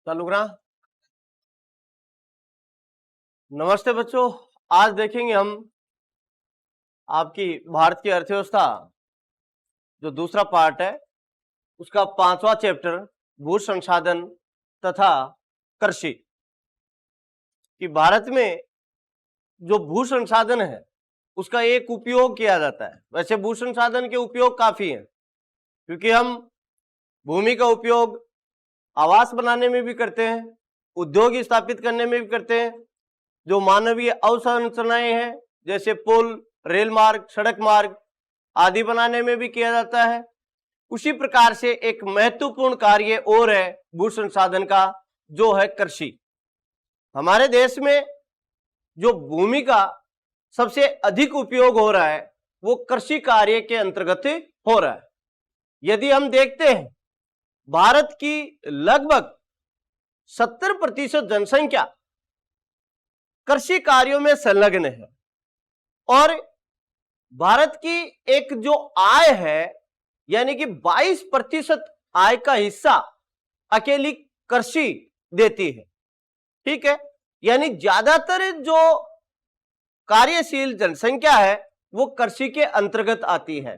चालू करा। नमस्ते बच्चों, आज देखेंगे हम आपकी भारत की अर्थव्यवस्था जो दूसरा पार्ट है उसका 5वां चैप्टर भू संसाधन तथा कृषि कि भारत में जो भू संसाधन है उसका एक उपयोग किया जाता है। वैसे भू संसाधन के उपयोग काफी हैं, क्योंकि हम भूमि का उपयोग आवास बनाने में भी करते हैं, उद्योग स्थापित करने में भी करते हैं, जो मानवीय अवसंरचनाएं हैं जैसे पुल, रेल मार्ग, सड़क मार्ग आदि बनाने में भी किया जाता है। उसी प्रकार से एक महत्वपूर्ण कार्य और है भू संसाधन का, जो है कृषि। हमारे देश में जो भूमि का सबसे अधिक उपयोग हो रहा है वो कृषि कार्य के अंतर्गत हो रहा है। यदि हम देखते हैं, भारत की लगभग 70% जनसंख्या कृषि कार्यों में संलग्न है और भारत की एक जो आय है यानी कि 22% आय का हिस्सा अकेली कृषि देती है। ठीक है, यानी ज्यादातर जो कार्यशील जनसंख्या है वो कृषि के अंतर्गत आती है।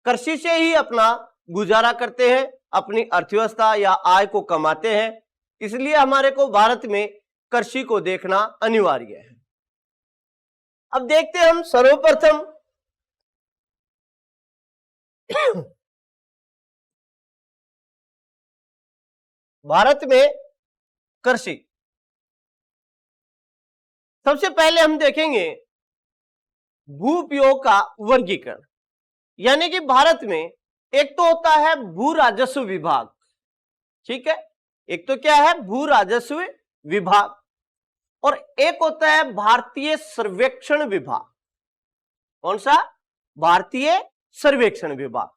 कृषि से ही अपना गुजारा करते हैं, अपनी अर्थव्यवस्था या आय को कमाते हैं। इसलिए हमारे को भारत में कृषि को देखना अनिवार्य है। अब देखते हैं हम सर्वप्रथम भारत में कृषि। सबसे पहले हम देखेंगे भू उपयोग का वर्गीकरण, यानी कि भारत में एक तो होता है भू राजस्व विभाग। ठीक है, एक तो क्या है भू राजस्व विभाग और एक होता है भारतीय सर्वेक्षण विभाग। कौन सा? भारतीय सर्वेक्षण विभाग।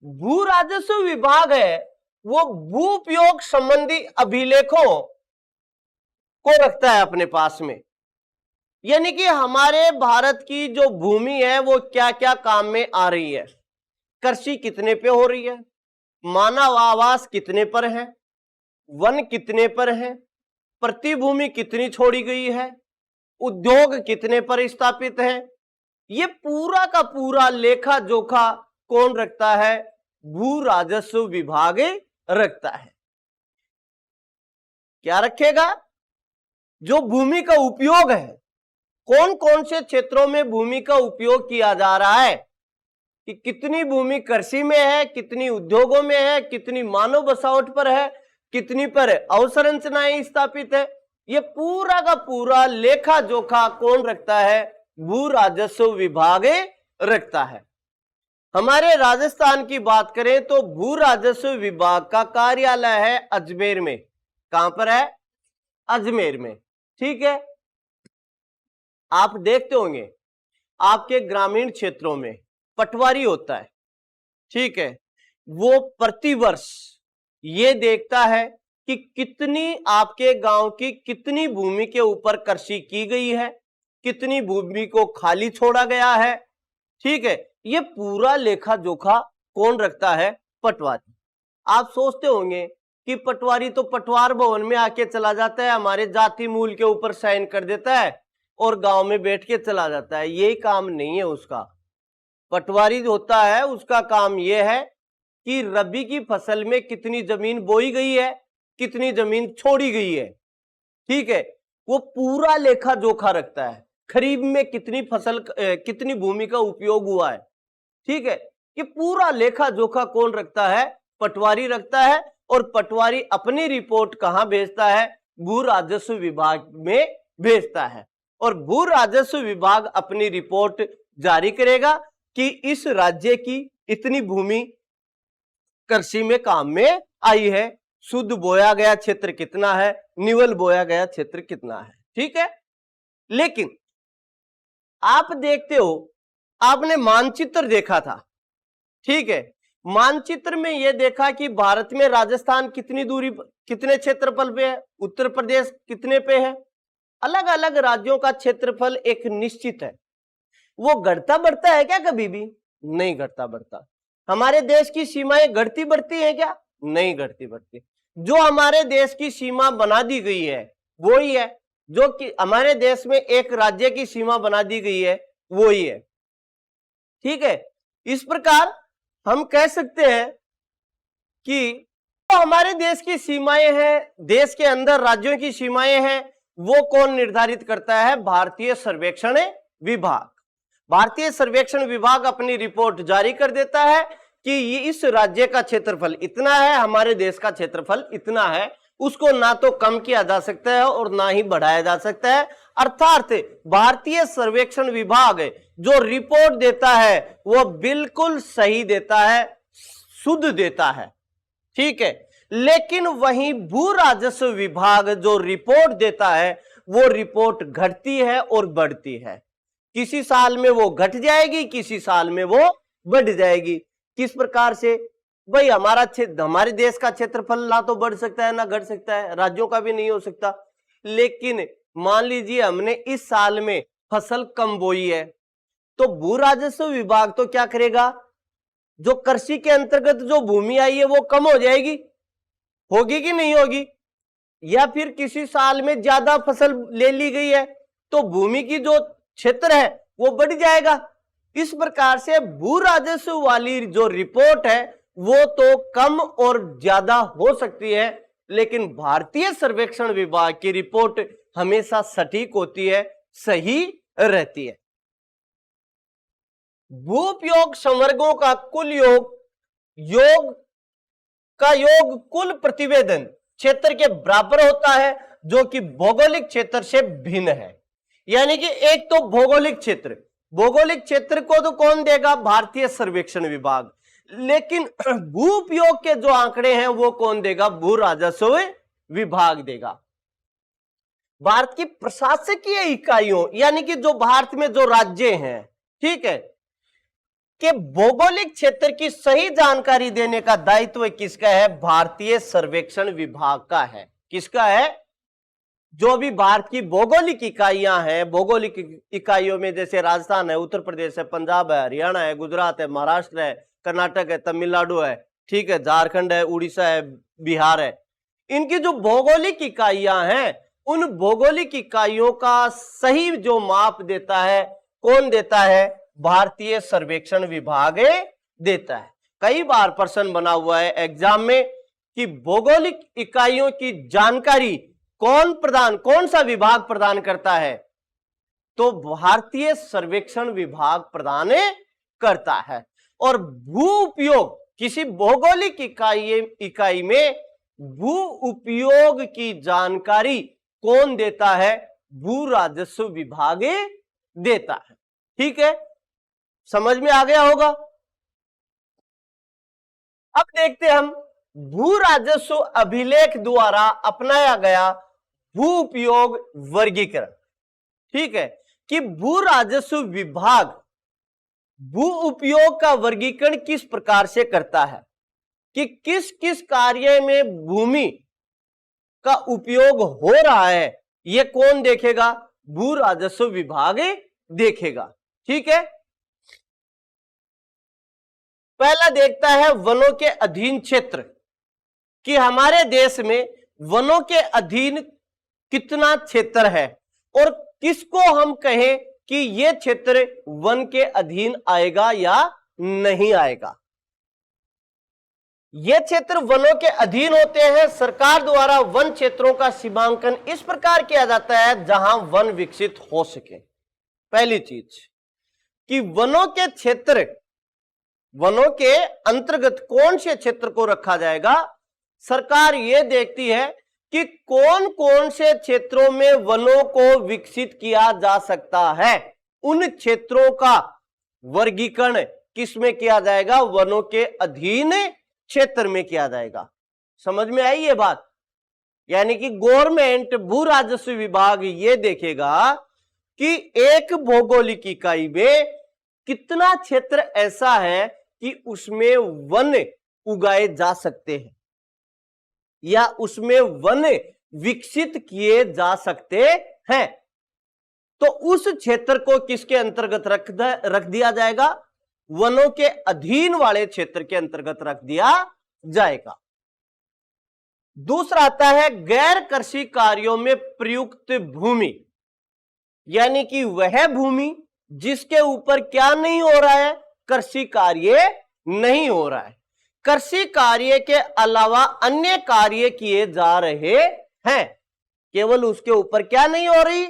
भू राजस्व विभाग है वो भू उपयोग संबंधी अभिलेखों को रखता है अपने पास में, यानी कि हमारे भारत की जो भूमि है वो क्या क्या काम में आ रही है, कृषि कितने पे हो रही है, मानव आवास कितने पर है, वन कितने पर है, प्रति भूमि कितनी छोड़ी गई है, उद्योग कितने पर स्थापित है, ये पूरा का पूरा लेखा जोखा कौन रखता है? भू राजस्व विभाग रखता है। क्या रखेगा? जो भूमि का उपयोग है, कौन कौन से क्षेत्रों में भूमि का उपयोग किया जा रहा है, कि कितनी भूमि कृषि में है, कितनी उद्योगों में है, कितनी मानव बसावट पर है, कितनी पर अवसंरचनाएं स्थापित है, ये पूरा का पूरा लेखा जोखा कौन रखता है? भू राजस्व विभाग रखता है। हमारे राजस्थान की बात करें तो भू राजस्व विभाग का कार्यालय है अजमेर में। कहां पर है? अजमेर में। ठीक है, आप देखते होंगे आपके ग्रामीण क्षेत्रों में पटवारी होता है। ठीक है, वो प्रतिवर्ष ये देखता है कि कितनी आपके गांव की कितनी भूमि के ऊपर कृषि की गई है, कितनी भूमि को खाली छोड़ा गया है। ठीक है, ये पूरा लेखा जोखा कौन रखता है? पटवारी। आप सोचते होंगे कि पटवारी तो पटवार भवन में आके चला जाता है, हमारे जाति मूल के ऊपर साइन कर देता है और गांव में बैठ के चला जाता है। यही काम नहीं है उसका। पटवारी होता है, उसका काम यह है कि रबी की फसल में कितनी जमीन बोई गई है, कितनी जमीन छोड़ी गई है। ठीक है, वो पूरा लेखा जोखा रखता है। खरीफ में कितनी फसल कितनी भूमि का उपयोग हुआ है। ठीक है, ये पूरा लेखा जोखा कौन रखता है? पटवारी रखता है। और पटवारी अपनी रिपोर्ट कहां भेजता है? भू राजस्व विभाग में भेजता है और भू राजस्व विभाग अपनी रिपोर्ट जारी करेगा कि इस राज्य की इतनी भूमि कृषि में काम में आई है, शुद्ध बोया गया क्षेत्र कितना है, निवल बोया गया क्षेत्र कितना है। ठीक है, लेकिन आप देखते हो, आपने मानचित्र देखा था। ठीक है, मानचित्र में यह देखा कि भारत में राजस्थान कितनी दूरी कितने क्षेत्रफल पे है, उत्तर प्रदेश कितने पे है। अलग अलग राज्यों का क्षेत्रफल एक निश्चित है। वो घटता बढ़ता है क्या? कभी भी नहीं घटता बढ़ता। हमारे देश की सीमाएं घटती बढ़ती है क्या? नहीं घटती बढ़ती। जो हमारे देश की सीमा बना दी गई है वो ही है, जो कि हमारे देश में एक राज्य की सीमा बना दी गई है वो ही है। ठीक है, इस प्रकार हम कह सकते हैं कि तो हमारे देश की सीमाएं हैं, देश के अंदर राज्यों की सीमाएं हैं, वो कौन निर्धारित करता है? भारतीय सर्वेक्षण विभाग। भारतीय सर्वेक्षण विभाग अपनी रिपोर्ट जारी कर देता है कि ये इस राज्य का क्षेत्रफल इतना है, हमारे देश का क्षेत्रफल इतना है, उसको ना तो कम किया जा सकता है और ना ही बढ़ाया जा सकता है। अर्थात भारतीय सर्वेक्षण विभाग जो रिपोर्ट देता है वो बिल्कुल सही देता है, शुद्ध देता है। ठीक है, लेकिन वहीं भू राजस्व विभाग जो रिपोर्ट देता है वो रिपोर्ट घटती है और बढ़ती है। किसी साल में वो घट जाएगी, किसी साल में वो बढ़ जाएगी। किस प्रकार से? भाई हमारे देश का क्षेत्रफल ना तो बढ़ सकता है ना घट सकता है, राज्यों का भी नहीं हो सकता। लेकिन मान लीजिए हमने इस साल में फसल कम बोई है, तो भू राजस्व विभाग तो क्या करेगा? जो कृषि के अंतर्गत जो भूमि आई है वो कम हो जाएगी, होगी कि नहीं होगी? या फिर किसी साल में ज्यादा फसल ले ली गई है तो भूमि की जो क्षेत्र है वो बढ़ जाएगा। इस प्रकार से भू राजस्व वाली जो रिपोर्ट है वो तो कम और ज्यादा हो सकती है, लेकिन भारतीय सर्वेक्षण विभाग की रिपोर्ट हमेशा सटीक होती है, सही रहती है। भूउपयोग संवर्गों का कुल योग कुल प्रतिवेदन क्षेत्र के बराबर होता है, जो कि भौगोलिक क्षेत्र से भिन्न है। यानी कि एक तो भौगोलिक क्षेत्र को तो कौन देगा? भारतीय सर्वेक्षण विभाग। लेकिन भू उपयोग के जो आंकड़े हैं वो कौन देगा? भू राजस्व विभाग देगा। भारत की प्रशासकीय इकाइयों यानी कि जो भारत में जो राज्य हैं, ठीक है, कि भौगोलिक क्षेत्र की सही जानकारी देने का दायित्व किसका है? भारतीय सर्वेक्षण विभाग का है। किसका है? जो भी भारत की भौगोलिक इकाइयां हैं, भौगोलिक इकाइयों में जैसे राजस्थान है, उत्तर प्रदेश है, पंजाब है, हरियाणा है, गुजरात है, महाराष्ट्र है, कर्नाटक है, तमिलनाडु है, ठीक है, झारखंड है, उड़ीसा है, बिहार है, इनकी जो भौगोलिक इकाइयां हैं उन भौगोलिक इकाइयों का सही जो माप देता है कौन देता है? भारतीय सर्वेक्षण विभाग देता है। कई बार प्रश्न बना हुआ है एग्जाम में कि भौगोलिक इकाइयों की जानकारी कौन सा विभाग प्रदान करता है? तो भारतीय सर्वेक्षण विभाग प्रदान करता है। और भू उपयोग किसी भौगोलिक इकाई में भू उपयोग की जानकारी कौन देता है? भू राजस्व विभाग देता है। ठीक है, समझ में आ गया होगा। अब देखते हम भू राजस्व अभिलेख द्वारा अपनाया गया भू उपयोग वर्गीकरण। ठीक है, कि भू राजस्व विभाग भू उपयोग का वर्गीकरण किस प्रकार से करता है, कि किस किस कार्य में भूमि का उपयोग हो रहा है, यह कौन देखेगा? भू राजस्व विभाग देखेगा। ठीक है, पहला देखता है वनों के अधीन क्षेत्र, कि हमारे देश में वनों के अधीन कितना क्षेत्र है और किसको हम कहें कि यह क्षेत्र वन के अधीन आएगा या नहीं आएगा। ये क्षेत्र वनों के अधीन होते हैं। सरकार द्वारा वन क्षेत्रों का सीमांकन इस प्रकार किया जाता है जहां वन विकसित हो सके। पहली चीज कि वनों के अंतर्गत कौन से क्षेत्र को रखा जाएगा। सरकार यह देखती है कि कौन कौन से क्षेत्रों में वनों को विकसित किया जा सकता है। उन क्षेत्रों का वर्गीकरण किसमें किया जाएगा? वनों के अधीन क्षेत्र में किया जाएगा। समझ में आई ये बात? यानी कि गवर्नमेंट भू राजस्व विभाग ये देखेगा कि एक भौगोलिक इकाई में कितना क्षेत्र ऐसा है कि उसमें वन उगाए जा सकते हैं या उसमें वन विकसित किए जा सकते हैं। तो उस क्षेत्र को किसके अंतर्गत रख दिया जाएगा? वनों के अधीन वाले क्षेत्र के अंतर्गत रख दिया जाएगा। दूसरा आता है गैर कृषि कार्यों में प्रयुक्त भूमि, यानी कि वह भूमि जिसके ऊपर क्या नहीं हो रहा है, कृषि कार्य नहीं हो रहा है, कृषि कार्य के अलावा अन्य कार्य किए जा रहे हैं, केवल उसके ऊपर क्या नहीं हो रही,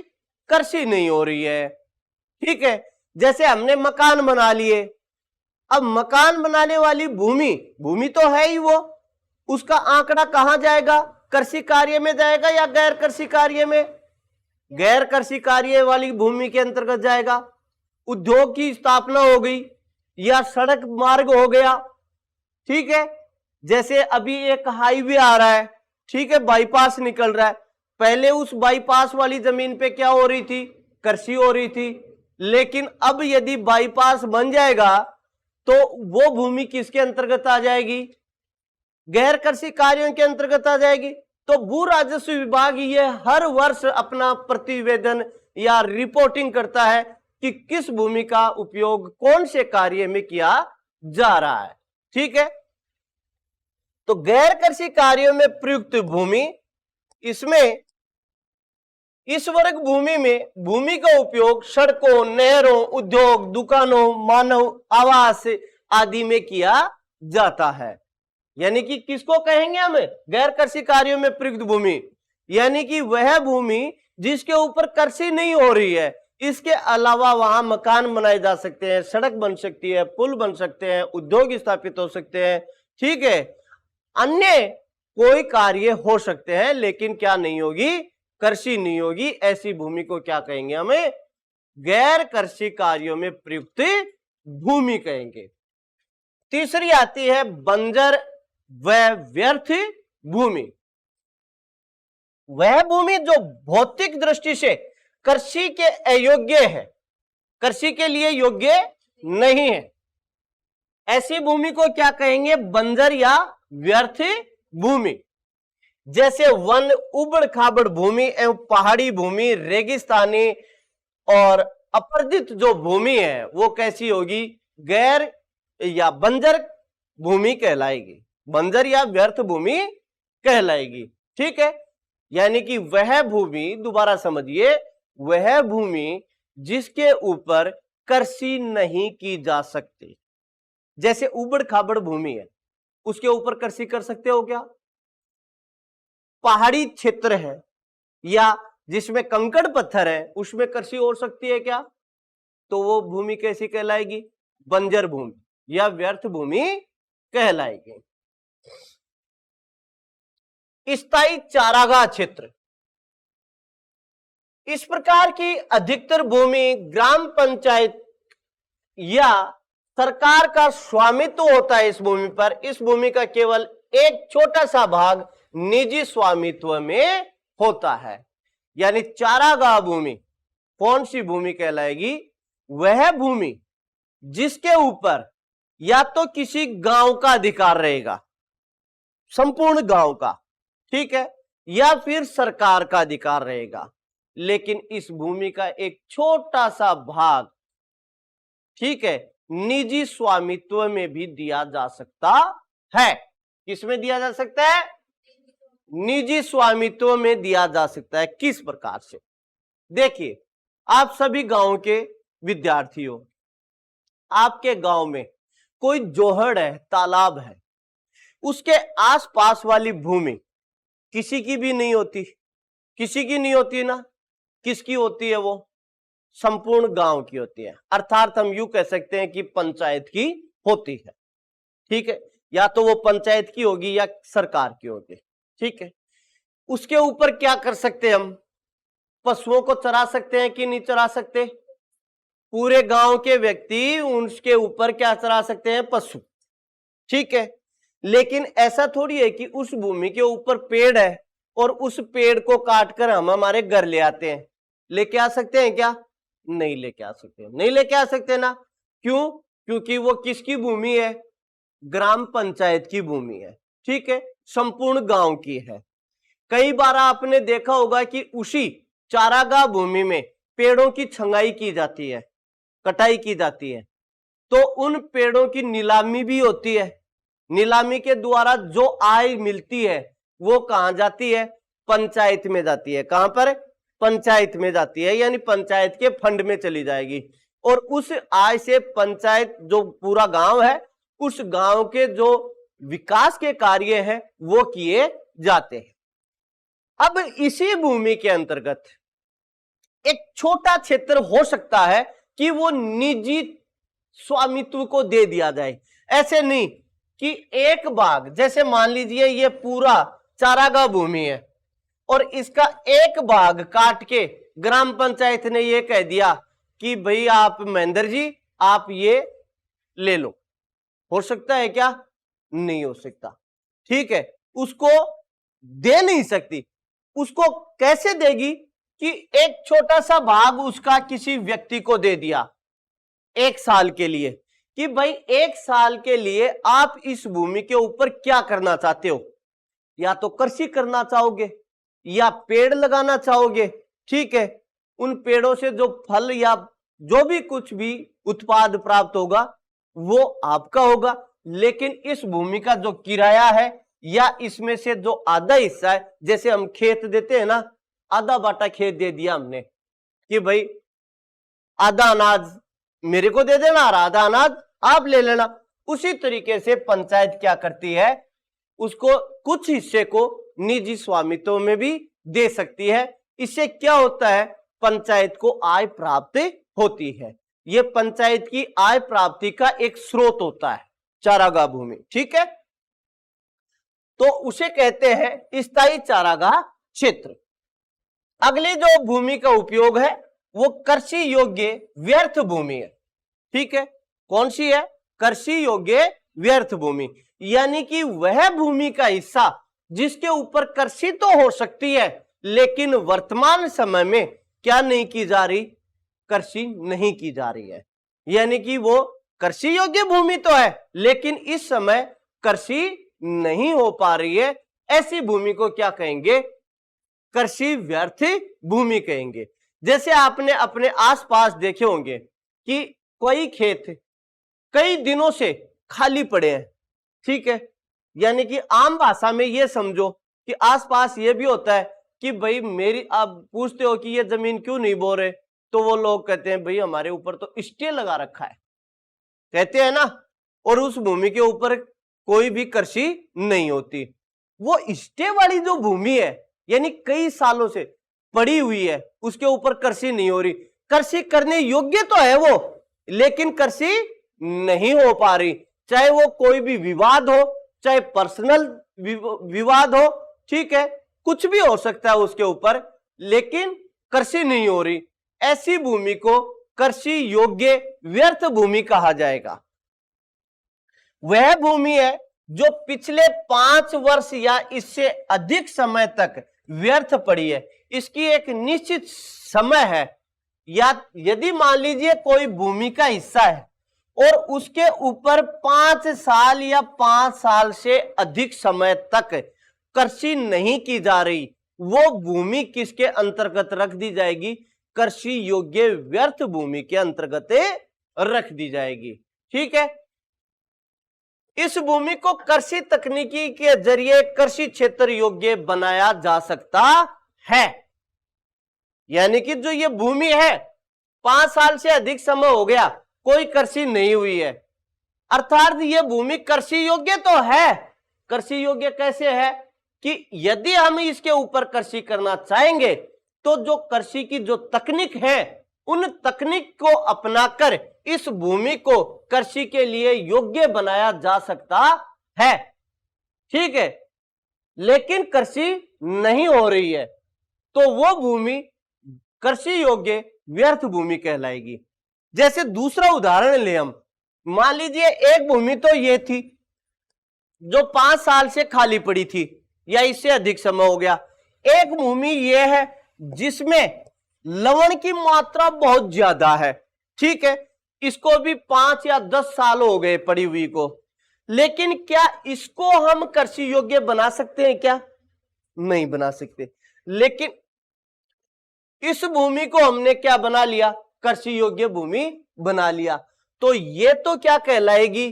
कृषि नहीं हो रही है। ठीक है, जैसे हमने मकान बना लिए, अब मकान बनाने वाली भूमि तो है ही, वो उसका आंकड़ा कहां जाएगा, कृषि कार्य में जाएगा या गैर कृषि कार्य में, गैर कृषि कार्य वाली भूमि के अंतर्गत जाएगा। उद्योग की स्थापना हो गई या सड़क मार्ग हो गया, ठीक है, जैसे अभी एक हाईवे आ रहा है, ठीक है, बाईपास निकल रहा है, पहले उस बाईपास वाली जमीन पे क्या हो रही थी, कृषि हो रही थी, लेकिन अब यदि बाईपास बन जाएगा तो वो भूमि किसके अंतर्गत आ जाएगी, गैर कृषि कार्यों के अंतर्गत आ जाएगी। तो भू राजस्व विभाग ये हर वर्ष अपना प्रतिवेदन या रिपोर्टिंग करता है कि किस भूमि का उपयोग कौन से कार्य में किया जा रहा है। ठीक है, तो गैर कृषि कार्यों में प्रयुक्त भूमि, इसमें इस वर्ग भूमि में भूमि का उपयोग सड़कों, नहरों, उद्योग, दुकानों, मानव आवास आदि में किया जाता है। यानी कि किसको कहेंगे हम गैर कृषि कार्यों में प्रयुक्त भूमि, यानी कि वह भूमि जिसके ऊपर कृषि नहीं हो रही है, इसके अलावा वहां मकान बनाए जा सकते हैं, सड़क बन सकती है, पुल बन सकते हैं, उद्योग स्थापित हो सकते हैं, ठीक है, अन्य कोई कार्य हो सकते हैं, लेकिन क्या नहीं होगी, कृषि नहीं होगी। ऐसी भूमि को क्या कहेंगे, हमें गैर कृषि कार्यों में प्रयुक्त भूमि कहेंगे। तीसरी आती है बंजर व व्यर्थ भूमि, वह भूमि जो भौतिक दृष्टि से कृषि के अयोग्य है, कृषि के लिए योग्य नहीं है, ऐसी भूमि को क्या कहेंगे, बंजर या व्यर्थ भूमि। जैसे वन, उबड़ खाबड़ भूमि एवं पहाड़ी भूमि, रेगिस्तानी और अपर्दित जो भूमि है वो कैसी होगी, गैर या बंजर भूमि कहलाएगी, बंजर या व्यर्थ भूमि कहलाएगी। ठीक है, यानी कि वह भूमि, दोबारा समझिए, वह भूमि जिसके ऊपर कृषि नहीं की जा सकती, जैसे उबड़ खाबड़ भूमि है, उसके ऊपर कृषि कर सकते हो क्या, पहाड़ी क्षेत्र है या जिसमें कंकड़ पत्थर है उसमें कृषि हो सकती है क्या, तो वो भूमि कैसी कहलाएगी, बंजर भूमि या व्यर्थ भूमि कहलाएगी। स्थायी चारागाह क्षेत्र, इस प्रकार की अधिकतर भूमि ग्राम पंचायत या सरकार का स्वामित्व होता है इस भूमि पर, इस भूमि का केवल एक छोटा सा भाग निजी स्वामित्व में होता है। यानी चारागाह भूमि कौन सी भूमि कहलाएगी, वह भूमि जिसके ऊपर या तो किसी गांव का अधिकार रहेगा, संपूर्ण गांव का, ठीक है, या फिर सरकार का अधिकार रहेगा, लेकिन इस भूमि का एक छोटा सा भाग, ठीक है, निजी स्वामित्व में भी दिया जा सकता है। किसमें दिया जा सकता है, निजी स्वामित्व में दिया जा सकता है। किस प्रकार से, देखिए, आप सभी गांव के विद्यार्थी हो, आपके गांव में कोई जोहड़ है, तालाब है, उसके आसपास वाली भूमि किसी की भी नहीं होती, किसी की नहीं होती ना, किसकी होती है, वो संपूर्ण गांव की होती है, अर्थात हम यूं कह सकते हैं कि पंचायत की होती है। ठीक है, या तो वो पंचायत की होगी या सरकार की होगी। ठीक है, उसके ऊपर क्या कर सकते हैं हम, पशुओं को चरा सकते हैं कि नहीं चरा सकते, पूरे गांव के व्यक्ति उसके ऊपर क्या चरा सकते हैं, पशु। ठीक है, लेकिन ऐसा थोड़ी है कि उस भूमि के ऊपर पेड़ है और उस पेड़ को काटकर हम हमारे घर ले आते हैं, लेके आ सकते हैं क्या, नहीं लेके आ सकते, नहीं लेके आ सकते ना, क्यों, क्योंकि वो किसकी भूमि है, ग्राम पंचायत की भूमि है। ठीक है, संपूर्ण गांव की है। कई बार आपने देखा होगा कि उसी चारागाह भूमि में पेड़ों की छंगाई की जाती है, कटाई की जाती है, तो उन पेड़ों की नीलामी भी होती है, नीलामी के द्वारा जो आय मिलती है वो कहां जाती है? पंचायत में जाती है। कहां पर? पंचायत में जाती है, यानी पंचायत के फंड में चली जाएगी। और उस आय से पंचायत, जो पूरा गांव है, उस गांव के जो विकास के कार्य हैं वो किए जाते हैं। अब इसी भूमि के अंतर्गत एक छोटा क्षेत्र हो सकता है कि वो निजी स्वामित्व को दे दिया जाए। ऐसे नहीं कि एक भाग, जैसे मान लीजिए ये पूरा चारागाह भूमि है और इसका एक भाग काट के ग्राम पंचायत ने ये कह दिया कि भाई आप महेंद्र जी आप ये ले लो। हो सकता है क्या? नहीं हो सकता। ठीक है, उसको दे नहीं सकती। उसको कैसे देगी कि एक छोटा सा भाग उसका किसी व्यक्ति को दे दिया 1 साल के लिए, कि भाई 1 साल के लिए आप इस भूमि के ऊपर क्या करना चाहते हो? या तो कृषि करना चाहोगे या पेड़ लगाना चाहोगे। ठीक है, उन पेड़ों से जो फल या जो भी कुछ भी उत्पाद प्राप्त होगा वो आपका होगा, लेकिन इस भूमि का जो किराया है या इसमें से जो आधा हिस्सा है, जैसे हम खेत देते हैं ना, आधा बाटा खेत दे दिया हमने कि भाई आधा अनाज मेरे को दे देना और आधा अनाज आप ले लेना। उसी तरीके से पंचायत क्या करती है, उसको कुछ हिस्से को निजी स्वामित्व में भी दे सकती है। इससे क्या होता है? पंचायत को आय प्राप्त होती है। यह पंचायत की आय प्राप्ति का एक स्रोत होता है चारागाह भूमि। ठीक है, तो उसे कहते हैं स्थायी चारागाह क्षेत्र। अगली जो भूमि का उपयोग है वो कृषि योग्य व्यर्थ भूमि है। ठीक है, कौन सी है? कृषि योग्य व्यर्थ भूमि, यानी कि वह भूमि का हिस्सा जिसके ऊपर कृषि तो हो सकती है लेकिन वर्तमान समय में क्या नहीं की जा रही? कृषि नहीं की जा रही है। यानी कि वो कृषि योग्य भूमि तो है लेकिन इस समय कृषि नहीं हो पा रही है। ऐसी भूमि को क्या कहेंगे? कृषि व्यर्थ भूमि कहेंगे। जैसे आपने अपने आसपास देखे होंगे कि कोई खेत कई दिनों से खाली पड़े हैं। ठीक है, यानी कि आम भाषा में ये समझो कि आसपास ये भी होता है कि भाई मेरी, आप पूछते हो कि ये जमीन क्यों नहीं बो रहे, तो वो लोग कहते हैं भाई हमारे ऊपर तो स्टे लगा रखा है, कहते हैं ना, और उस भूमि के ऊपर कोई भी कृषि नहीं होती। वो स्टे वाली जो भूमि है, यानी कई सालों से पड़ी हुई है, उसके ऊपर कृषि नहीं हो रही, कृषि करने योग्य तो है वो, लेकिन कृषि नहीं हो पा रही। चाहे वो कोई भी विवाद हो, चाहे पर्सनल विवाद हो, ठीक है, कुछ भी हो सकता है उसके ऊपर, लेकिन कृषि नहीं हो रही। ऐसी भूमि को कृषि योग्य व्यर्थ भूमि कहा जाएगा। वह भूमि है जो पिछले 5 वर्ष या इससे अधिक समय तक व्यर्थ पड़ी है। इसकी एक निश्चित समय है, या यदि मान लीजिए कोई भूमि का हिस्सा है और उसके ऊपर 5 साल या 5 साल से अधिक समय तक कृषि नहीं की जा रही, वो भूमि किसके अंतर्गत रख दी जाएगी? कृषि योग्य व्यर्थ भूमि के अंतर्गत रख दी जाएगी। ठीक है, इस भूमि को कृषि तकनीकी के जरिए कृषि क्षेत्र योग्य बनाया जा सकता है। यानी कि जो ये भूमि है 5 साल से अधिक समय हो गया, कोई कृषि नहीं हुई है, अर्थात ये भूमि कृषि योग्य तो है। कृषि योग्य कैसे है कि यदि हम इसके ऊपर कृषि करना चाहेंगे तो जो कृषि की जो तकनीक है, उन तकनीक को अपनाकर इस भूमि को कृषि के लिए योग्य बनाया जा सकता है। ठीक है, लेकिन कृषि नहीं हो रही है तो वो भूमि कृषि योग्य व्यर्थ भूमि कहलाएगी। जैसे दूसरा उदाहरण ले हम, मान लीजिए एक भूमि तो ये थी जो 5 साल से खाली पड़ी थी या इससे अधिक समय हो गया। एक भूमि ये है जिसमें लवण की मात्रा बहुत ज्यादा है। ठीक है, इसको भी 5 या 10 साल हो गए पड़ी हुई को, लेकिन क्या इसको हम कृषि योग्य बना सकते हैं क्या? नहीं बना सकते। लेकिन इस भूमि को हमने क्या बना लिया? कृषि योग्य भूमि बना लिया। तो ये तो क्या कहलाएगी?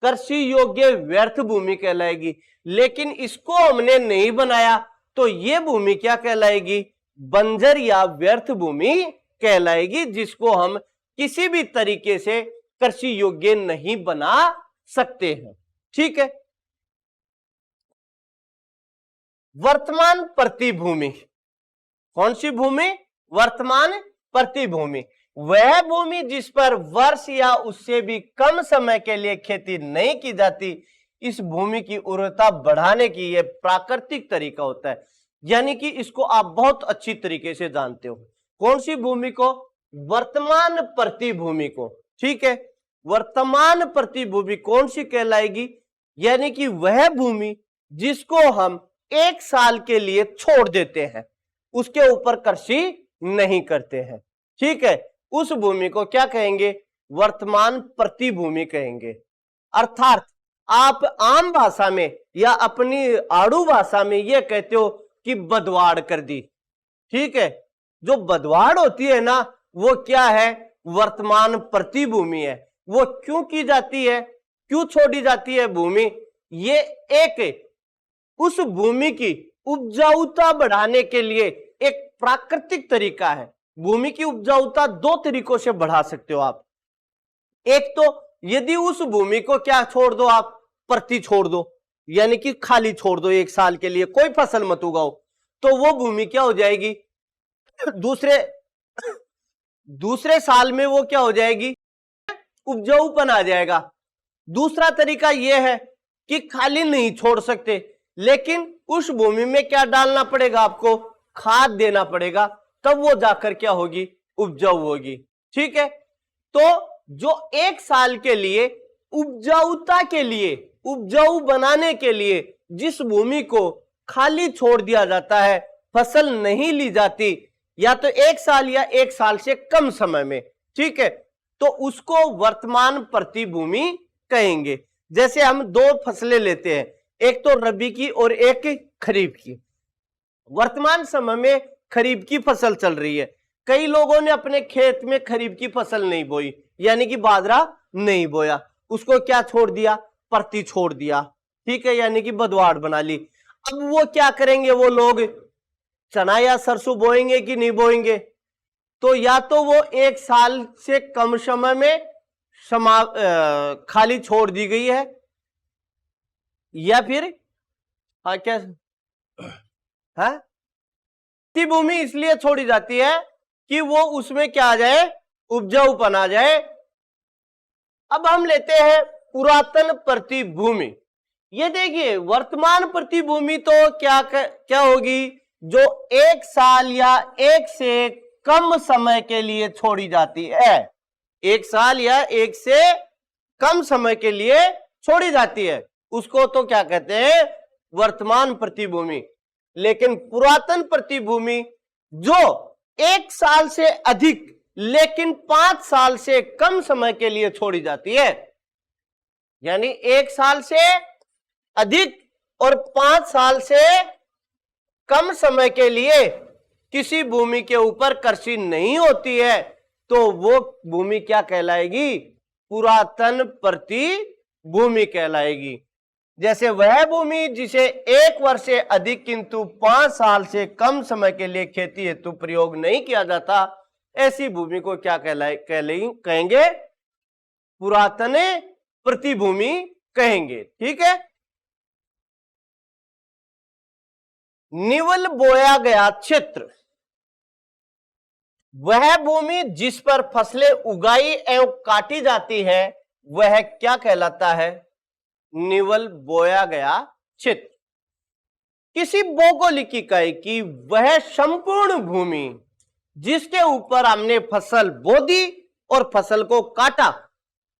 कृषि योग्य व्यर्थ भूमि कहलाएगी। लेकिन इसको हमने नहीं बनाया तो ये भूमि क्या कहलाएगी? बंजर या व्यर्थ भूमि कहलाएगी, जिसको हम किसी भी तरीके से कृषि योग्य नहीं बना सकते हैं। ठीक है। वर्तमान प्रतिभूमि, कौन सी भूमि? वर्तमान प्रतिभूमि, वह भूमि जिस पर वर्ष या उससे भी कम समय के लिए खेती नहीं की जाती। इस भूमि की उर्वरता बढ़ाने की यह प्राकृतिक तरीका होता है, यानी कि इसको आप बहुत अच्छी तरीके से जानते हो। कौन सी भूमि को? वर्तमान प्रतिभूमि को। ठीक है। वर्तमान प्रतिभूमि कौन सी कहलाएगी? यानी कि वह भूमि जिसको हम 1 साल के लिए छोड़ देते हैं, उसके ऊपर कृषि नहीं करते हैं। ठीक है। उस भूमि को क्या कहेंगे? वर्तमान प्रतिभूमि कहेंगे। अर्थात आप आम भाषा में या अपनी आड़ू भाषा में यह कहते हो कि बदवाड़ कर दी। ठीक है। जो बदवाड़ होती है ना, वो क्या है? वर्तमान प्रतिभूमि है। वो क्यों की जाती है, क्यों छोड़ी जाती है भूमि? ये एक उस भूमि की उपजाऊता बढ़ाने के लिए एक प्राकृतिक तरीका है। भूमि की उपजाऊता 2 तरीकों से बढ़ा सकते हो आप। एक तो यदि उस भूमि को क्या छोड़ दो आप? प्रति छोड़ दो, यानी कि खाली छोड़ दो 1 साल के लिए, कोई फसल मत उगाओ, तो वो भूमि क्या हो जाएगी? दूसरे साल में वो क्या हो जाएगी? उपजाऊपन आ जाएगा। दूसरा तरीका यह है कि खाली नहीं छोड़ सकते, लेकिन उस भूमि में क्या डालना पड़ेगा आपको? खाद देना पड़ेगा, तब वो जाकर क्या होगी? उपजाऊ होगी। ठीक है। तो जो 1 साल के लिए उपजाऊता के लिए, उपजाऊ बनाने के लिए जिस भूमि को खाली छोड़ दिया जाता है, फसल नहीं ली जाती, या तो 1 साल या 1 साल से कम समय में, ठीक है, तो उसको वर्तमान प्रतिभूमि कहेंगे। जैसे हम 2 फसलें लेते हैं, एक तो रबी की और एक खरीफ की। वर्तमान समय में खरीफ की फसल चल रही है। कई लोगों ने अपने खेत में खरीफ की फसल नहीं बोई, यानी कि बाजरा नहीं बोया, उसको क्या छोड़ दिया? प्रति छोड़ दिया। ठीक है, यानी कि बदवाड़ बना ली। अब वो क्या करेंगे? वो लोग चना या सरसों बोएंगे कि नहीं बोएंगे? तो या तो वो 1 साल से कम समय में खाली छोड़ दी गई है, या फिर क्या है? भूमि इसलिए छोड़ी जाती है कि वो उसमें क्या आ जाए? उपजाऊपन आ जाए। अब हम लेते हैं पुरातन प्रतिभूमि। ये देखिए, वर्तमान प्रतिभूमि तो क्या होगी? जो 1 साल या 1 से कम समय के लिए छोड़ी जाती है। 1 साल या 1 से कम समय के लिए छोड़ी जाती है, उसको तो क्या कहते हैं? वर्तमान प्रतिभूमि। लेकिन पुरातन प्रतिभूमि जो 1 साल से अधिक लेकिन 5 साल से कम समय के लिए छोड़ी जाती है, यानी 1 साल से अधिक और 5 साल से कम समय के लिए किसी भूमि के ऊपर कृषि नहीं होती है, तो वो भूमि क्या कहलाएगी? पुरातन प्रतिभूमि कहलाएगी। जैसे वह भूमि जिसे 1 वर्ष से अधिक किंतु 5 साल से कम समय के लिए खेती हेतु प्रयोग नहीं किया जाता, ऐसी भूमि को क्या कहेंगे? पुरातन प्रतिभूमि कहेंगे। ठीक है। निवल बोया गया क्षेत्र, वह भूमि जिस पर फसलें उगाई एवं काटी जाती है, वह क्या कहलाता है? निवल बोया गया क्षेत्र। किसी भौगोलिक इकाई की वह संपूर्ण भूमि जिसके ऊपर हमने फसल बो दी और फसल को काटा,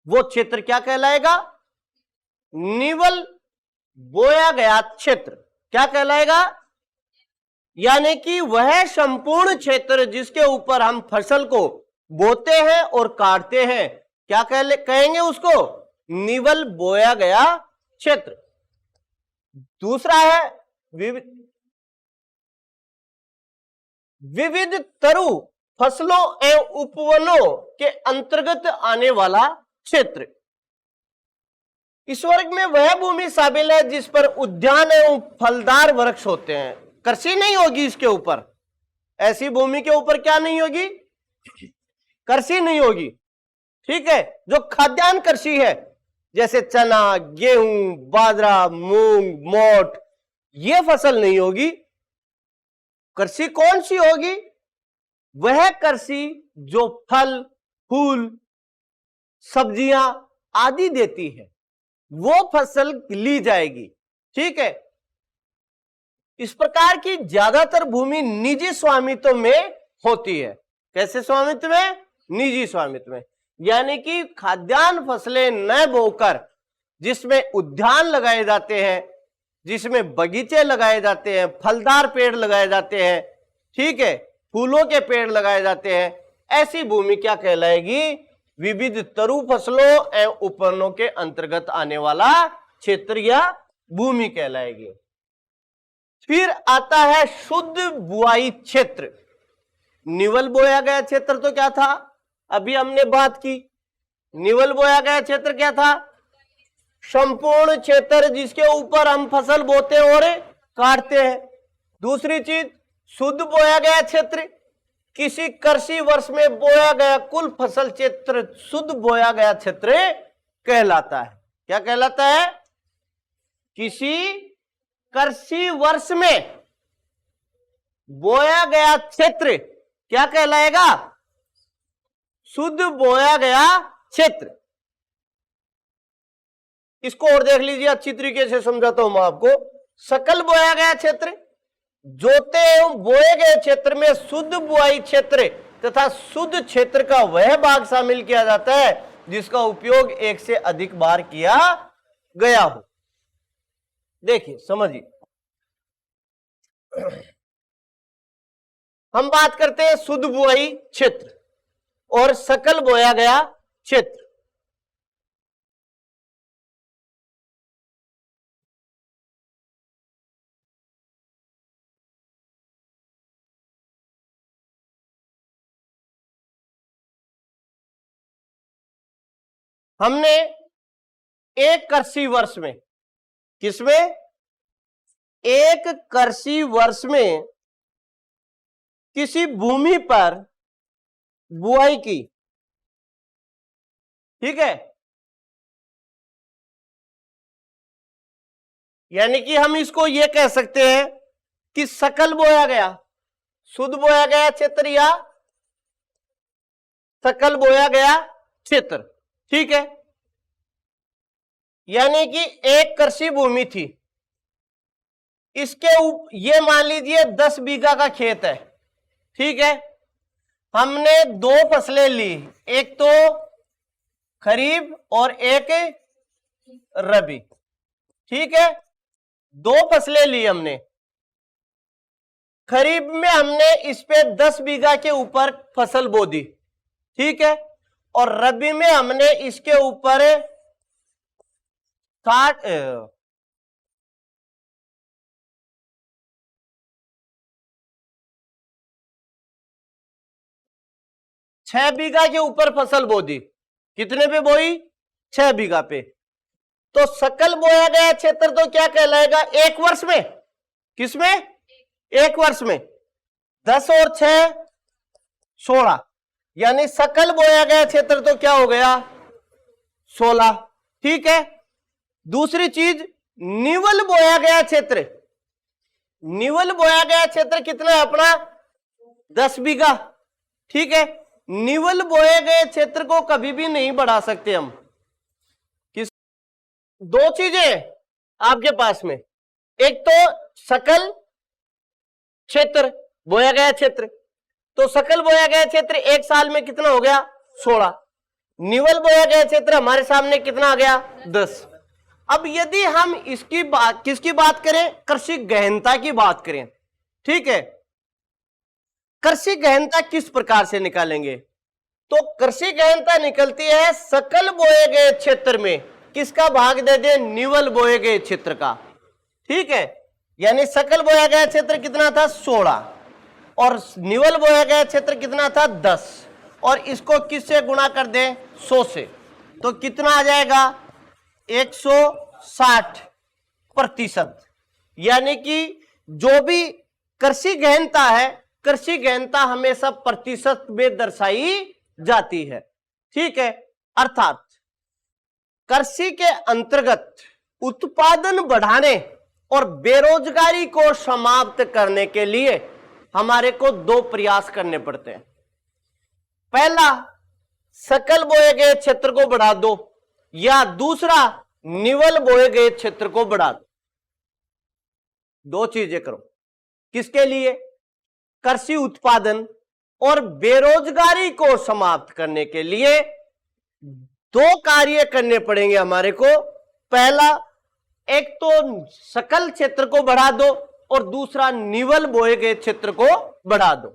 वो क्षेत्र क्या कहलाएगा? निवल बोया गया क्षेत्र। क्या कहलाएगा? यानी कि वह संपूर्ण क्षेत्र जिसके ऊपर हम फसल को बोते हैं और काटते हैं, क्या कहेंगे उसको? निवल बोया गया क्षेत्र। दूसरा है विविध तरु फसलों एवं उपवनों के अंतर्गत आने वाला क्षेत्र। इस वर्ग में वह भूमि शामिल है जिस पर उद्यान एवं फलदार वृक्ष होते हैं। कृषि नहीं होगी इसके ऊपर, ऐसी भूमि के ऊपर क्या नहीं होगी, कृषि नहीं होगी। ठीक है, जो खाद्यान्न कृषि है जैसे चना, गेहूं, बाजरा, मूंग, मोठ, यह फसल नहीं होगी। कृषि कौन सी होगी, वह कृषि जो फल, फूल, सब्जियां आदि देती है, वो फसल ली जाएगी। ठीक है, इस प्रकार की ज्यादातर भूमि निजी स्वामित्व में होती है। कैसे स्वामित्व में, निजी स्वामित्व में। यानी कि खाद्यान्न फसलें न बोकर जिसमें उद्यान लगाए जाते हैं, जिसमें बगीचे लगाए जाते हैं, फलदार पेड़ लगाए जाते हैं, ठीक है, फूलों के पेड़ लगाए जाते हैं, ऐसी भूमि क्या कहलाएगी, विविध तरु फसलों एवं उपवनों के अंतर्गत आने वाला क्षेत्र या भूमि कहलाएगी। फिर आता है शुद्ध बुआई क्षेत्र। निवल बोया गया क्षेत्र तो क्या था, अभी हमने बात की। निवल बोया गया क्षेत्र क्या था, संपूर्ण क्षेत्र जिसके ऊपर हम फसल बोते और काटते हैं। दूसरी चीज, शुद्ध बोया गया क्षेत्र, किसी कृषि वर्ष में बोया गया कुल फसल क्षेत्र शुद्ध बोया गया क्षेत्र कहलाता है। क्या कहलाता है, किसी कृषि वर्ष में बोया गया क्षेत्र क्या कहलाएगा, शुद्ध बोया गया क्षेत्र। इसको और देख लीजिए, अच्छी तरीके से समझाता हूं मैं आपको। सकल बोया गया क्षेत्र, जोते एवं बोए गए क्षेत्र में शुद्ध बुआई क्षेत्र तथा शुद्ध क्षेत्र का वह भाग शामिल किया जाता है जिसका उपयोग एक से अधिक बार किया गया हो। देखिए समझिए, हम बात करते हैं शुद्ध बुआई क्षेत्र और सकल बोया गया क्षेत्र। हमने एक कृषि वर्ष में, किसमें, एक कृषि वर्ष में किसी भूमि पर बुआई की। ठीक है, यानी कि हम इसको यह कह सकते हैं कि सकल बोया गया, शुद्ध बोया गया क्षेत्र या सकल बोया गया क्षेत्र। ठीक है, यानी कि एक कृषि भूमि थी, इसके ये मान लीजिए 10 बीघा का खेत है। ठीक है, हमने दो फसलें ली, एक तो खरीफ और एक रबी। ठीक है, दो फसलें ली हमने। खरीफ में हमने इस पे 10 बीघा के ऊपर फसल बो दी। ठीक है, और रबी में हमने इसके ऊपर 6 बीघा के ऊपर फसल बो दी। कितने पे बोई, 6 बीघा पे। तो सकल बोया गया क्षेत्र तो क्या कहलाएगा, एक वर्ष में, किसमें, एक वर्ष में 10 और 6 16, यानी सकल बोया गया क्षेत्र तो क्या हो गया, 16। ठीक है, दूसरी चीज, निवल बोया गया क्षेत्र। निवल बोया गया क्षेत्र कितना है अपना, 10 बीघा। ठीक है, निवल बोए गए क्षेत्र को कभी भी नहीं बढ़ा सकते हम। किस, दो चीजें आपके पास में, एक तो सकल क्षेत्र बोया गया क्षेत्र, तो सकल बोया गया क्षेत्र एक साल में कितना हो गया, 16। निवल बोया गया क्षेत्र हमारे सामने कितना आ गया, 10। अब यदि हम इसकी बात, किसकी बात करें, कृषि गहनता की बात करें। ठीक है, कृषि गहनता किस प्रकार से निकालेंगे, तो कृषि गहनता निकलती है सकल बोए गए क्षेत्र में किसका भाग दे दे, निवल बोए गए क्षेत्र का। ठीक है, यानी सकल बोया गया क्षेत्र कितना था, 16, और निवल बोया गया क्षेत्र कितना था, 10, और इसको किससे गुणा कर दें, 100 से, तो कितना आ जाएगा, 160%, यानी कि जो भी कृषि गहनता है, कृषि गहनता हमेशा प्रतिशत में दर्शाई जाती है। ठीक है, अर्थात कृषि के अंतर्गत उत्पादन बढ़ाने और बेरोजगारी को समाप्त करने के लिए हमारे को दो प्रयास करने पड़ते हैं। पहला, सकल बोए गए क्षेत्र को बढ़ा दो, या दूसरा निवल बोए गए क्षेत्र को बढ़ा दो। दो चीजें करो। किसके लिए? कृषि उत्पादन और बेरोजगारी को समाप्त करने के लिए दो कार्य करने पड़ेंगे हमारे को। पहला, एक तो सकल क्षेत्र को बढ़ा दो और दूसरा निवल बोए गए क्षेत्र को बढ़ा दो।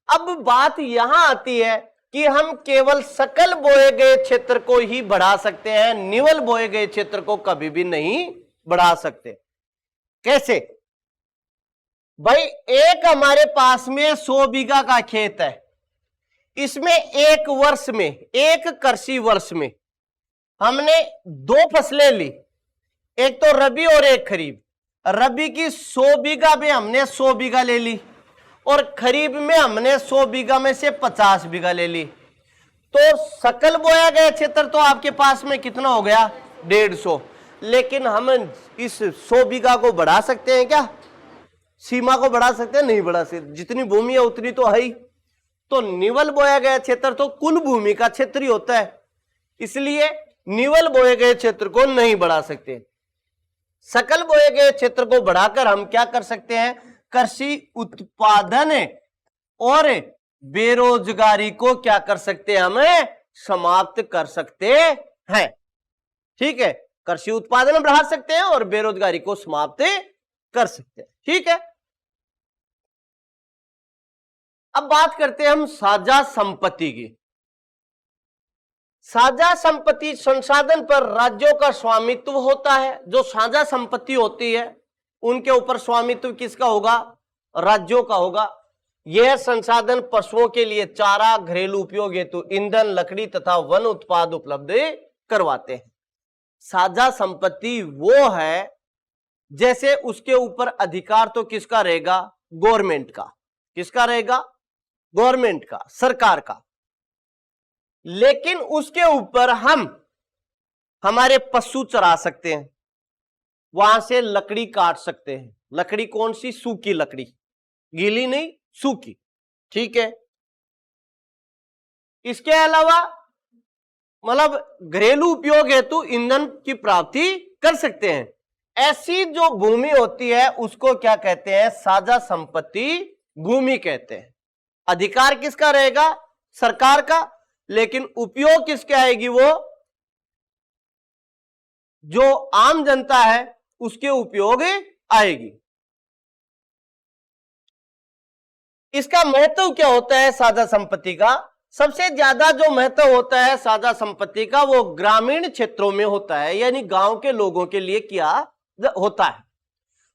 अब बात यहां आती है कि हम केवल सकल बोए गए क्षेत्र को ही बढ़ा सकते हैं, निवल बोए गए क्षेत्र को कभी भी नहीं बढ़ा सकते। कैसे भाई? एक हमारे पास में 100 बीघा का खेत है, इसमें एक वर्ष में, एक कृषि वर्ष में हमने दो फसलें ली, एक तो रबी और एक खरीफ। रबी की 100 बीघा में हमने 100 बीघा ले ली और खरीफ में हमने 100 बीघा में से 50 बीघा ले ली। तो सकल बोया गया क्षेत्र तो आपके पास में कितना हो गया? 150। लेकिन हम इस 100 बीघा को बढ़ा सकते हैं क्या? सीमा को बढ़ा सकते हैं? नहीं बढ़ा सकते। जितनी भूमि है उतनी तो है ही। तो निवल बोया गया क्षेत्र तो कुल भूमि का क्षेत्र ही होता है, इसलिए निवल बोए गए क्षेत्र को नहीं बढ़ा सकते। सकल बोए गए क्षेत्र को बढ़ाकर हम क्या कर सकते हैं? कृषि उत्पादन और बेरोजगारी को क्या कर सकते हैं? हमें समाप्त कर सकते हैं। ठीक है, कृषि उत्पादन बढ़ा सकते हैं और बेरोजगारी को समाप्त कर सकते हैं। ठीक है, अब बात करते हैं हम साझा संपत्ति की। साझा संपत्ति संसाधन पर राज्यों का स्वामित्व होता है। जो साझा संपत्ति होती है उनके ऊपर स्वामित्व किसका होगा? राज्यों का होगा। यह संसाधन पशुओं के लिए चारा, घरेलू उपयोग हेतु ईंधन, लकड़ी तथा वन उत्पाद उपलब्ध करवाते हैं। साझा संपत्ति वो है जैसे उसके ऊपर अधिकार तो किसका रहेगा? गवर्नमेंट का। किसका रहेगा? गवर्नमेंट का, सरकार का। लेकिन उसके ऊपर हम हमारे पशु चरा सकते हैं, वहां से लकड़ी काट सकते हैं। लकड़ी कौन सी? सूखी लकड़ी, गीली नहीं, सूखी। ठीक है, इसके अलावा मतलब घरेलू उपयोग हेतु ईंधन की प्राप्ति कर सकते हैं। ऐसी जो भूमि होती है उसको क्या कहते हैं? साझा संपत्ति भूमि कहते हैं। अधिकार किसका रहेगा? सरकार का। लेकिन उपयोग किसके आएगी? वो जो आम जनता है उसके उपयोग आएगी। इसका महत्व क्या होता है साझा संपत्ति का? सबसे ज्यादा जो महत्व होता है साझा संपत्ति का वो ग्रामीण क्षेत्रों में होता है, यानी गांव के लोगों के लिए किया होता है।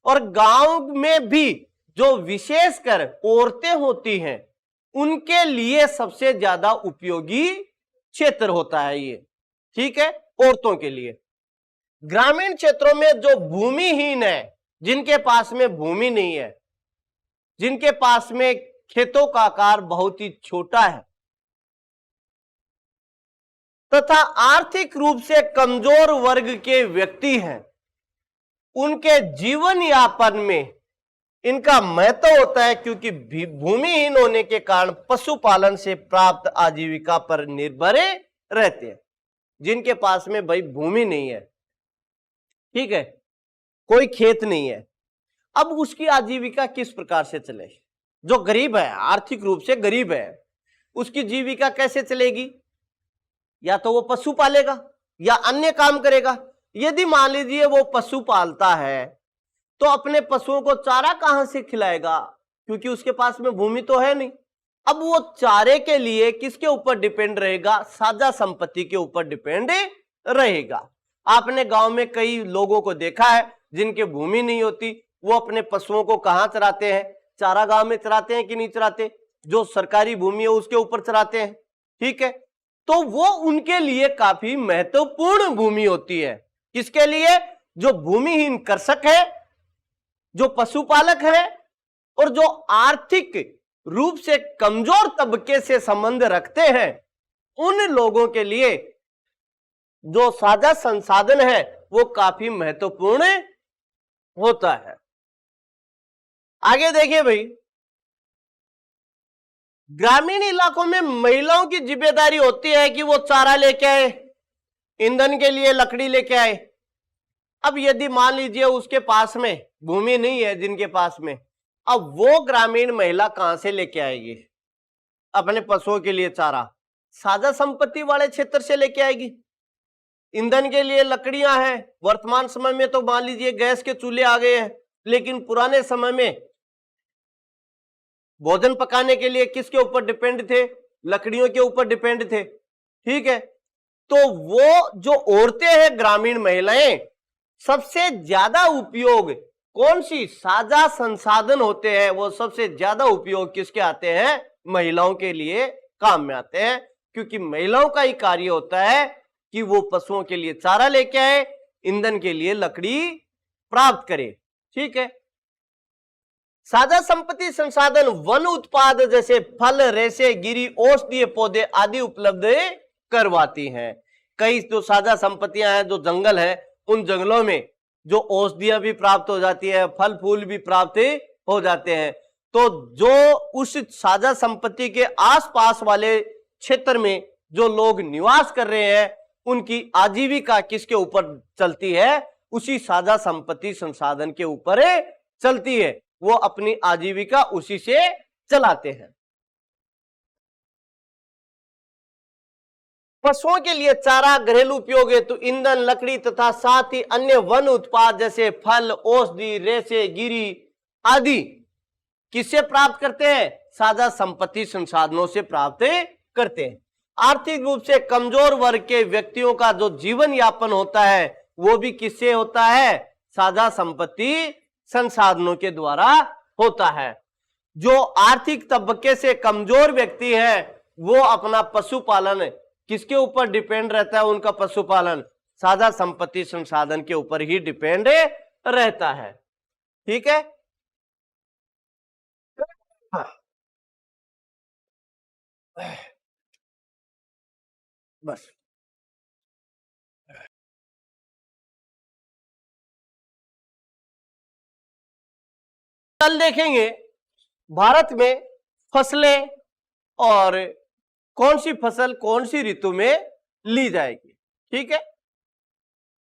और गांव में भी जो विशेषकर औरतें होती हैं उनके लिए सबसे ज्यादा उपयोगी क्षेत्र होता है ये। ठीक है, औरतों के लिए। ग्रामीण क्षेत्रों में जो भूमिहीन है, जिनके पास में भूमि नहीं है, जिनके पास में खेतों का आकार बहुत ही छोटा है तथा आर्थिक रूप से कमजोर वर्ग के व्यक्ति हैं, उनके जीवन यापन में इनका महत्व होता है, क्योंकि भूमिहीन होने के कारण पशुपालन से प्राप्त आजीविका पर निर्भर रहते हैं। जिनके पास में भाई भूमि नहीं है, ठीक है, कोई खेत नहीं है, अब उसकी आजीविका किस प्रकार से चले? जो गरीब है, आर्थिक रूप से गरीब है, उसकी जीविका कैसे चलेगी? या तो वो पशु पालेगा या अन्य काम करेगा। यदि मान लीजिए वो पशु पालता है तो अपने पशुओं को चारा कहां से खिलाएगा? क्योंकि उसके पास में भूमि तो है नहीं। अब वो चारे के लिए किसके ऊपर डिपेंड रहेगा? साझा संपत्ति के ऊपर डिपेंड रहेगा। आपने गांव में कई लोगों को देखा है जिनके भूमि नहीं होती, वो अपने पशुओं को कहां चराते हैं? चारा गांव में चराते हैं कि नहीं चराते? जो सरकारी भूमि है उसके ऊपर चराते हैं। ठीक है, तो वो उनके लिए काफी महत्वपूर्ण भूमि होती है। किसके लिए? जो भूमिहीन कृषक है, जो पशुपालक है, और जो आर्थिक रूप से कमजोर तबके से संबंध रखते हैं, उन लोगों के लिए जो साझा संसाधन है वो काफी महत्वपूर्ण होता है। आगे देखिए भाई, ग्रामीण इलाकों में महिलाओं की जिम्मेदारी होती है कि वो चारा लेके आए, ईंधन के लिए लकड़ी लेके आए। अब यदि मान लीजिए उसके पास में भूमि नहीं है, जिनके पास में, अब वो ग्रामीण महिला कहां से लेके आएगी अपने पशुओं के लिए चारा? साझा संपत्ति वाले क्षेत्र से लेके आएगी। ईंधन के लिए लकड़ियां हैं, वर्तमान समय में तो मान लीजिए गैस के चूल्हे आ गए हैं, लेकिन पुराने समय में भोजन पकाने के लिए किसके ऊपर डिपेंड थे? लकड़ियों के ऊपर डिपेंड थे। ठीक है, तो वो जो औरतें हैं, ग्रामीण महिलाएं, सबसे ज्यादा उपयोग कौन सी साझा संसाधन होते हैं, वो सबसे ज्यादा उपयोग किसके आते हैं? महिलाओं के लिए काम में आते हैं, क्योंकि महिलाओं का ही कार्य होता है कि वो पशुओं के लिए चारा लेके आए, ईंधन के लिए लकड़ी प्राप्त करे। ठीक है, साझा संपत्ति संसाधन वन उत्पाद जैसे फल, रेशे, गिरी, औषधीय पौधे आदि उपलब्ध करवाती हैं। कई जो साझा संपत्तियां हैं, जो जंगल है, उन जंगलों में जो औषधियां भी प्राप्त हो जाती है, फल फूल भी प्राप्त हो जाते हैं। तो जो उस साझा संपत्ति के आसपास वाले क्षेत्र में जो लोग निवास कर रहे हैं, उनकी आजीविका किसके ऊपर चलती है? उसी साझा संपत्ति संसाधन के ऊपर चलती है। वो अपनी आजीविका उसी से चलाते हैं। पशुओं के लिए चारा, घरेलू उपयोग है तो ईंधन, लकड़ी तथा साथ ही अन्य वन उत्पाद जैसे फल, औषधि, रेशे, गिरी आदि किससे प्राप्त करते हैं? साझा संपत्ति संसाधनों से प्राप्त करते हैं। आर्थिक रूप से कमजोर वर्ग के व्यक्तियों का जो जीवन यापन होता है वो भी किससे होता है? साझा संपत्ति संसाधनों के द्वारा होता है। जो आर्थिक तबके से कमजोर व्यक्ति है वो अपना पशुपालन किसके ऊपर डिपेंड रहता है? उनका पशुपालन साझा संपत्ति संसाधन के ऊपर ही डिपेंड रहता है। ठीक है, बस कल देखेंगे भारत में फसलें और कौन सी फसल कौन सी ऋतु में ली जाएगी। ठीक है,